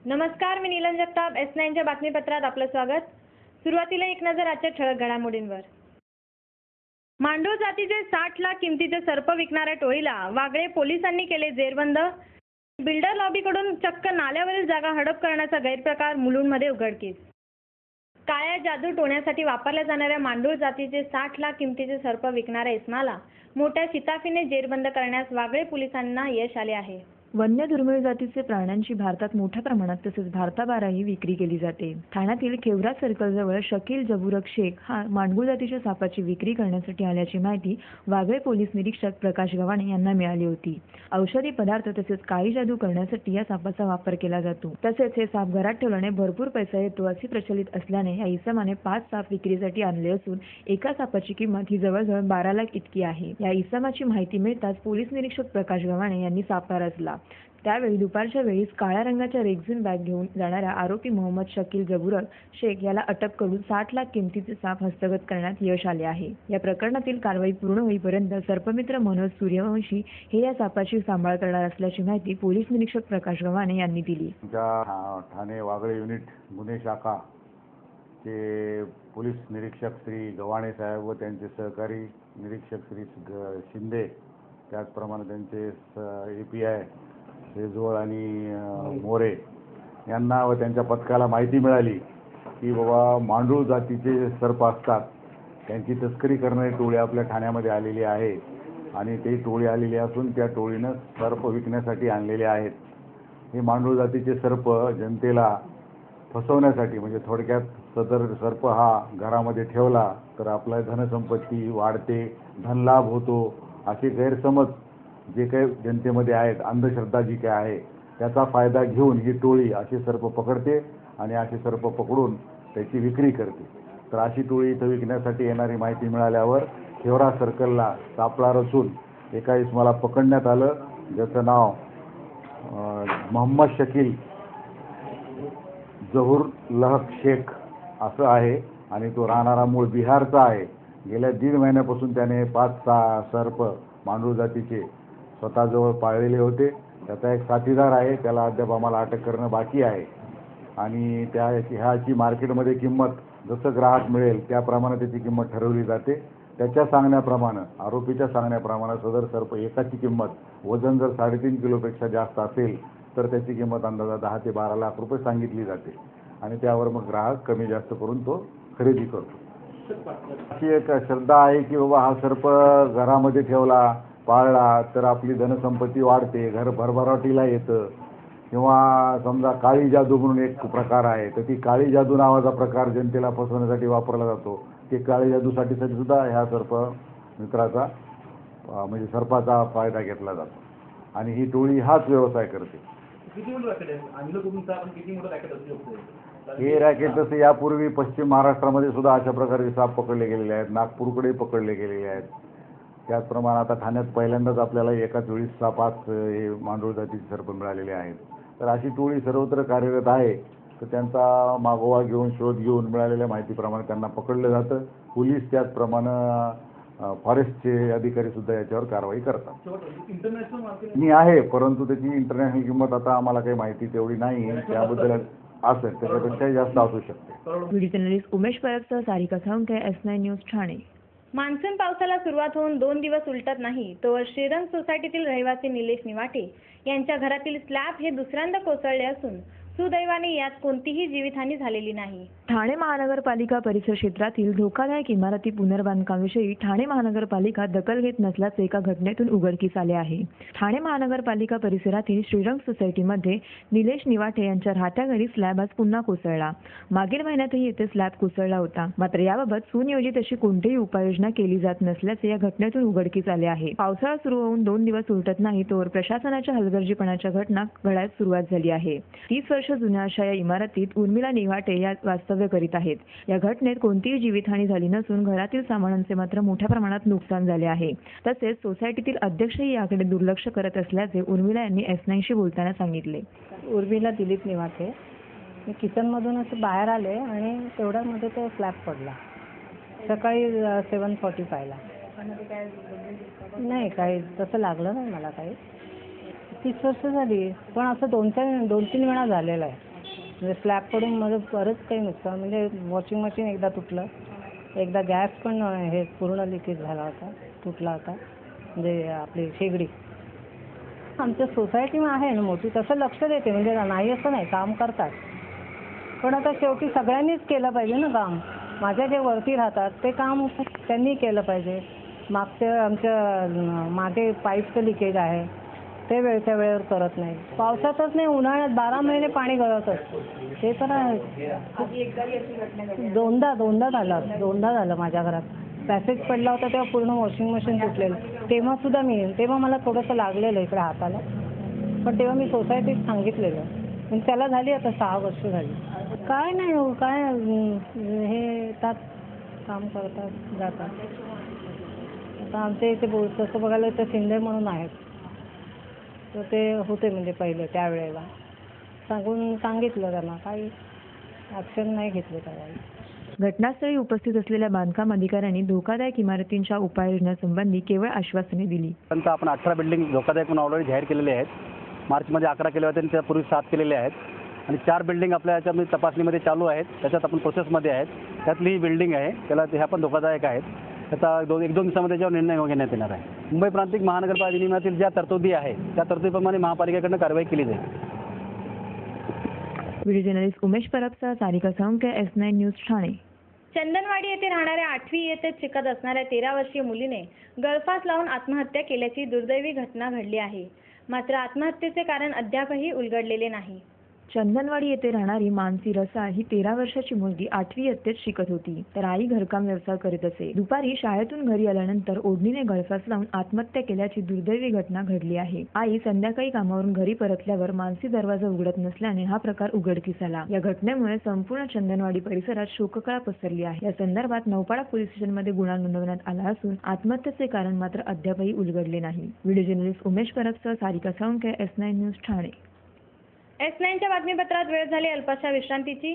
नमस्कार, मी नीलम जगताप. S9च्या बातमीपत्रात आपलं स्वागत. सुरुवातीला एक नजर आजच्या ठळक घडामोडींवर. मांडूळ जातीचे 60 लाख किमतीचे सर्प विकणाऱ्या टोळीला वागळे पोलिसांनी केले जेरबंद. बिल्डर लॉबीकडून चक्क नाल्यावरील जागा हडप करण्याचा गैरप्रकार मुलुंडमध्ये उघडकीस. काळ्या जादू टोण्यासाठी वापरल्या जाणाऱ्या मांडूळ जातीचे 60 लाख किमतीचे सर्प विकणाऱ्या इसमाला मोठ्या शिताफीने जेरबंद करण्यास वागळे पोलिसांना यश आले आहे. वन्य दुर्मिळ जातीचे प्राण्यांची भारतात मोठ्या प्रमाणात तसेच भारताबाहेरही विक्री केली जाते. ठाण्यातील खेवरा सर्कलजवळ शकील जबुरक शेख हा मांडूळ जातीच्या सापाची विक्री करण्यासाठी आल्याची माहिती वागळे पोलीस निरीक्षक प्रकाश गव्हाणे यांना मिळाली होती. औषधी पदार्थ तसेच काळी जादू करण्यासाठी या सापाचा वापर केला जातो. तसेच हे साप घरात ठेवल्याने भरपूर पैसा येतो असे प्रचलित असल्याने या इसमाने 5 साप विक्रीसाठी आणले असून एका सापाची किंमत ही जवळजवळ 12 लाख इतकी आहे. या इसमाची माहिती मिळताच पोलीस निरीक्षक प्रकाश गव्हाणे यांनी सापळा रचला. त्यावेळी दुपारच्या वेळीस काळ्या रंगाच्या रेक्झिन बॅग घेऊन जाणाऱ्या आरोपी मोहम्मद शकील जबुरक शेख याला अटक करून 60 लाख किमतीचे साप हस्तगत करण्यात यश आले आहे. या प्रकरणातील कारवाई पूर्ण होईपर्यंत सर्पमित्र मनोज सूर्यवंशी हे या सापाची सांभाळ करणार असल्याची माहिती पोलीस निरीक्षक प्रकाश गव्हाणे यांनी दिली. ठाणे वागळे युनिट गुन्हे शाखा चे पोलीस निरीक्षक श्री गव्हाणे साहेब व त्यांचे सहकारी निरीक्षक श्री शिंदे, त्याचप्रमाणे त्यांचे API शेजवळ आणि मोरे यांना व त्यांच्या पथकाला माहिती मिळाली की बाबा मांडूळ जातीचे सर्प असतात, त्यांची तस्करी करणारी टोळी आपल्या ठाण्यामध्ये आलेली आहे आणि ती टोळी आलेली असून त्या टोळीनं सर्प विकण्यासाठी आणलेले आहेत. हे मांडूळ जातीचे सर्प जनतेला फसवण्यासाठी, म्हणजे थोडक्यात सदर सर्प हा घरामध्ये ठेवला तर आपला धनसंपत्ती वाढते, धनलाभ होतो असे गैरसमज जे काही जनतेमध्ये आहेत, अंधश्रद्धा जी काय आहे त्याचा फायदा घेऊन ही टोळी असे सर्प पकडते आणि असे सर्प पकडून त्याची विक्री करते. तर अशी टोळी इथं विकण्यासाठी येणारी माहिती मिळाल्यावर खेवरा सर्कलला सापळा रचून एका इसमाला पकडण्यात आलं, ज्याचं नाव मोहम्मद शकील जबुरक शेख असं आहे आणि तो राहणारा मूळ बिहारचा आहे. गेल्या 1.5 महिन्यापासून त्याने 5 सर्प मांडूळ जातीचे स्वतःजवळ पाळलेले होते. त्याचा एक साथीदार आहे, त्याला अद्याप आम्हाला अटक करणं बाकी आहे आणि ह्याची मार्केटमध्ये किंमत जसं ग्राहक मिळेल त्याप्रमाणे त्याची किंमत ठरवली जाते. त्याच्या सांगण्याप्रमाणे, आरोपीच्या सांगण्याप्रमाणे सदर सर्प एकाची किंमत वजन जर 3.5 किलोपेक्षा जास्त असेल तर त्याची किंमत अंदाजा 10 ते 12 लाख रुपये सांगितली जाते आणि त्यावर मग ग्राहक कमी जास्त करून तो खरेदी करतो. अशी एक श्रद्धा आहे की बाबा हा सर्प घरामध्ये ठेवला, पाळला तर आपली धनसंपत्ती वाढते, घर भरभराटीला येतं. किंवा समजा काळी जादू म्हणून एक प्रकार आहे, तर ती काळी जादू नावाचा प्रकार जनतेला फसवण्यासाठी वापरला जातो. ते काळी जादूसाठी सुद्धा ह्या सर्प मित्राचा म्हणजे सर्पाचा फायदा घेतला जातो आणि ही टोळी हाच व्यवसाय करते. हे रॅकेट तसे यापूर्वी पश्चिम महाराष्ट्रामध्ये सुद्धा अशा प्रकारे साप पकडले गेलेले आहेत, नागपूरकडे पकडले गेलेले आहेत. त्याचप्रमाणे आता ठाण्यात पहिल्यांदाच आपल्याला एकाच वेळी 5 हे मांडूळ जातीचे सर्प मिळालेले आहेत. तर अशी टोळी सर्वत्र कार्यरत आहे. तर त्यांचा मागोवा घेऊन, शोध घेऊन मिळालेल्या माहितीप्रमाणे त्यांना पकडलं जातं. पोलीस त्याचप्रमाणे फॉरेस्टचे अधिकारी सुद्धा याच्यावर कारवाई करतात. मी आहे, परंतु त्याची इंटरनॅशनल किंमत आता आम्हाला काही माहिती तेवढी नाही, त्याबद्दल असेल त्याच्यापेक्षाही जास्त असू शकते. व्हिडिओ जर्नलिस्ट उमेश परबसह Sarika Salunkhe, S9 news Thane. Monsoon पावसाला सुरुवात होऊन 2 दिवस उलटत नाही तोवर श्रीरंग सोसायटीतील रहिवासी निलेश निवाटे यांच्या घरातील स्लॅब हे दुसऱ्यांदा कोसळले असून सुदैवाने यात कोणतीही जीवितहानी झालेली नाही. ठाणे महानगरपालिका परिसर क्षेत्रातील धोकादायक इमारती पुनर्बांधकामाविषयी ठाणे महानगरपालिका दखल घेत नसल्याचे एका घटनेतून उघडकीस आले आहे. ठाणे महानगरपालिका परिसरातील श्रीरंग सोसायटीमध्ये निलेश निवाटे यांच्या राहत्या घरी स्लॅब आज पुन्हा कोसळला. मागील महिन्यातही येथे स्लॅब कोसळला होता, मात्र याबाबत सुनियोजित अशी कोणतीही उपाययोजना केली जात नसल्याचे या घटनेतून उघडकीस आले आहे. पावसाळा सुरू होऊन 2 दिवस उलटत नाही तोवर प्रशासनाच्या हलगर्जीपणाच्या घटना घडायला सुरुवात झाली आहे. 30 वर्ष जुन्या अशा या इमारतीत उर्मिला निवाटे या वास्तव्य करीत आहेत. या घटनेत कोणतीही जीवितहानी झाली नसून घरातील सामानांचे मात्र मोठ्या प्रमाणात नुकसान झाले आहे. तसेच सोसायटीतील अध्यक्षही याकडे दुर्लक्ष करत असल्याचे उर्मिला यांनी S9शी बोलताना सांगितले. उर्मिला दिलीप निवाटे, मी किचनमधून असं बाहेर आले आणि तेवढ्यामध्ये तो स्लॅब पडला सकाळी 7:45ला. नाही, काही तसं लागलं नाही मला काही. 30 वर्ष झाली, पण असं 2-3 वेळा झालेलं आहे. म्हणजे स्लॅब पडून माझं बरंच काही नुकसान, म्हणजे वॉशिंग मशीन एकदा तुटलं, एकदा गॅस पण हे पूर्ण लिकेज झाला होता, तुटला होता, म्हणजे आपली शेगडी. आमच्या सोसायटीमध्ये आहे ना मोठी, तसं लक्ष देते, म्हणजे नाही असं नाही, काम करतात. पण आता शेवटी सगळ्यांनीच केलं पाहिजे ना काम. माझ्या जे वरती राहतात ते काम त्यांनी केलं पाहिजे. आमच्या मागे पाईपचं लिकेज आहे, ते वेळच्या वेळेवर करत नाही. पावसातच नाही, उन्हाळ्यात 12 महिने पाणी गळत असतं. ते तर दोनदा झालं माझ्या घरात. पॅसेज पडला होता तेव्हा पूर्ण वॉशिंग मशीन तुटलेलं. तेव्हा मला थोडंसं लागलेलं इकडे हाताला, पण तेव्हा मी सोसायटीत सांगितलेलं. पण त्याला झाली आता 6 वर्ष झाली. काय नाही हो, काय हे येतात, काम करतात, जातात. आता आमच्या इथे तसं बघायला तर शिंदे म्हणून आहेत, तर ते होते म्हणजे पहिले त्यावेळेला. सांगितलं त्यांना, काही ॲक्शन नाही घेतलं त्यावेळेला. घटनास्थळी उपस्थित असलेल्या बांधकाम अधिकाऱ्यांनी धोकादायक इमारतींच्या उपाययोजनांसंबंधी केवळ आश्वासने दिली. पण आपण 18 बिल्डिंग धोकादायक म्हणून ऑलरेडी जाहीर केलेले आहेत. मार्चमध्ये 11 केले होते आणि त्यापूर्वी 7 केलेले आहेत. आणि 4 बिल्डिंग आपल्या याच्यामध्ये तपासणीमध्ये चालू आहेत, त्याच्यात आपण प्रोसेसमध्ये आहेत. त्यातली ही बिल्डिंग आहे, त्याला ह्या पण धोकादायक आहेत. त्याचा 1-2 दिवसामध्ये त्याच्यावर निर्णय घेण्यात येणार आहे. मुंबई प्रांतिक महानगरपालिका अधिनियमातील ज्या तरतुदी आहे त्या तरतुदीप्रमाणे महापालिकेकडून कारवाई केली जाईल. व्हिडिओ जर्नलिस्ट उमेश परबसह सारिका साळुंखे, S9 न्यूज ठाणे. चंदनवाडी येथे राहणाऱ्या 8वी इयत्तेत शिकत असणाऱ्या 13 वर्षीय मुलीने गळफास लावून आत्महत्या केल्याची दुर्दैवी घटना घडली आहे. मात्र आत्महत्येचे कारण अद्यापही उलगडलेले नाही. चंदनवाडी येथे राहणारी मानसी रसाळ ही 13 वर्षाची मुलगी 8वी इयत्तेत शिकत होती. तर आई घरकाम व्यवसाय करीत असे. दुपारी शाळेतून घरी आल्यानंतर ओढणीने गळफास लावून आत्महत्या केल्याची दुर्दैवी घटना घडली आहे. आई संध्याकाळी कामावरून घरी परतल्यावर मानसी दरवाजा उघडत नसल्याने हा प्रकार उघडकीस आला. या घटनेमुळे संपूर्ण चंदनवाडी परिसरात शोककळा पसरली आहे. या संदर्भात नौपाडा पोलीस स्टेशनमध्ये गुन्हा नोंदवण्यात आला असून आत्महत्येचे कारण मात्र अद्यापही उलगडले नाही. व्हिडिओ जर्नलिस्ट उमेश परबसह सारिका साळुंखे, S9 न्यूज ठाणे. S9च्या बातमीपत्रात वेळ झाली अल्पशा विश्रांतीची.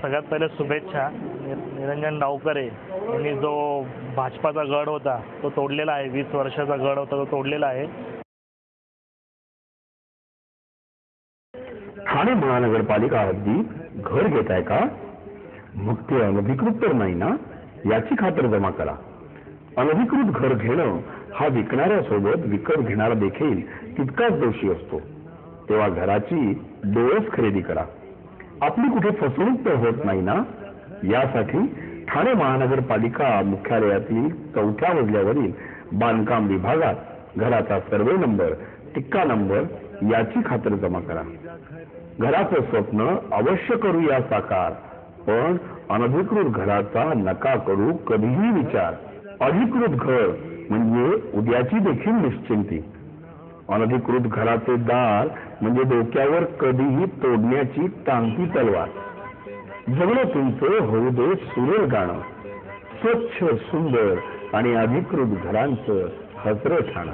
सगळ्यात पहिले शुभेच्छा. निरंजन डावकरे यांनी जो भाजपाचा गड होता तो तोडलेला आहे. 20 वर्षाचा गड होता तो तोडलेला आहे. ठाणे महानगरपालिका अगदी घर घेत आहे का? मग ते अनधिकृत तर नाही ना, याची खातर जमा करा. अनधिकृत घर घेणं हा विकणाऱ्यासोबत विकत घेणारा देखील तितकाच दोषी असतो. तेव्हा घराची डोळस खरेदी करा. आपली कुठे फसवणूक तर होत नाही ना, यासाठी ठाणे महानगरपालिका मुख्यालयातील 4थ्या मजल्यावरील बांधकाम विभागात घराचा सर्वे नंबर, टिक्का नंबर याची खातर जमा करा. घराचं स्वप्न अवश्य करूया साकार, पण अनधिकृत घराचा नका करू कधीही विचार. अधिकृत घर म्हणजे उद्याची देखील निश्चिंती. अनधिकृत घराचे दार म्हणजे डोक्यावर कधीही तोडण्याची टांगती तलवार. जगणं तुमचं होऊ दे सुरेल गाणं, स्वच्छ सुंदर आणि अधिकृत घरांचं हसरं ठाणं.